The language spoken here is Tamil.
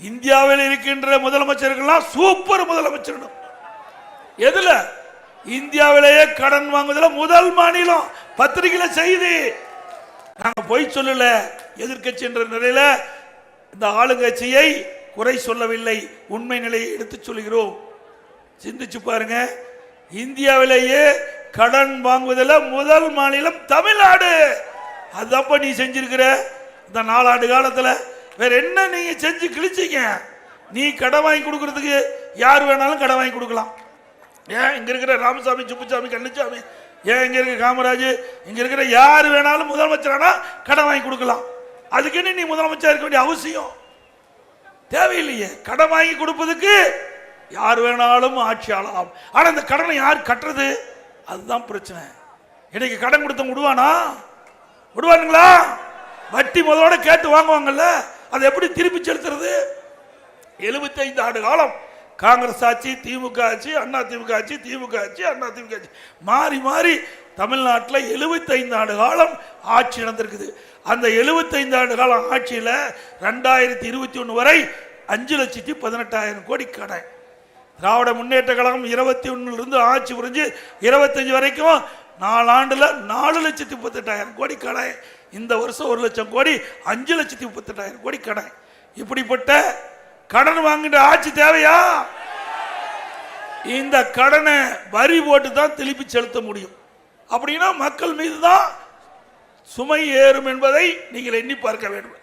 இந்தியாவில் இருக்கின்ற முதலமைச்சர்கள்லாம் சூப்பர் முதலமைச்சர். எதுல? இந்தியாவிலேயே கடன் வாங்குவதில் முதல் மாநிலம். பத்திரிகையில செய்தி. நாங்க பொய் சொல்லல. எதிர்கட்சி என்ற நிலையில இந்த ஆளுங்கட்சியை குறை சொல்லவில்லை, உண்மை நிலையை எடுத்து சொல்கிறோம். சிந்திச்சு பாருங்க, இந்தியாவிலேயே கடன் வாங்குவதில் முதல் மாநிலம் தமிழ்நாடு. அதப்ப நீ செஞ்சிருக்கிற இந்த 4 ஆண்டு காலத்தில் வேற என்ன நீங்க செஞ்சு கிழிச்சீங்க? நீ கடன் வாங்கி கொடுக்கறதுக்கு யார் வேணாலும் கடன் வாங்கி கொடுக்கலாம். ஏன் இங்க இருக்கிற ராமசாமி, சுப்புசாமி, கண்ணுசாமி, ஏன் இங்க இருக்கிற காமராஜ், இங்க இருக்கிற யார் வேணாலும் முதலமைச்சரானா கடன் வாங்கி கொடுக்கலாம். அதுக்குன்னு நீ முதலமைச்சர் இருக்க வேண்டிய அவசியம் தேவையில்லையே. கடன் வாங்கி கொடுப்பதுக்கு யார் வேணாலும் ஆட்சி ஆளலாம். ஆனா இந்த கடனை யார் கட்டுறது? அதுதான் பிரச்சனை. இன்னைக்கு கடன் கொடுத்த விடுவானா? விடுவானுங்களா? வட்டி முதலோட கேட்டு வாங்குவாங்கல்ல, அதை எப்படி திருப்பி செலுத்துறது? 75 ஆண்டு காலம் காங்கிரஸ் ஆட்சி, திமுக ஆட்சி, அண்ணா திமுக ஆட்சி, திமுக ஆட்சி, அண்ணா திமுக ஆட்சி மாறி மாறி தமிழ்நாட்டில் 75 ஆண்டு காலம் ஆட்சி நடந்திருக்குது. அந்த 75 ஆண்டு காலம் ஆட்சியில் 2021 வரை 5,18,000 கோடி கடன். திராவிட முன்னேற்ற கழகம் 21 ஆட்சி புரிஞ்சு 25 வரைக்கும் 4 ஆண்டுல 4,38,000 கோடி கடன். இந்த வருஷம் 1 லட்சம் கோடி, 5,38,000 கோடி கடன். இப்படிப்பட்ட கடன் வாங்கின்ற ஆட்சி தேவையா? இந்த கடனை வரி போட்டு தான் திருப்பி செலுத்த முடியும். அப்படின்னா மக்கள் மீது தான் சுமை ஏறும் என்பதை நீங்கள் எண்ணி பார்க்க வேண்டும்.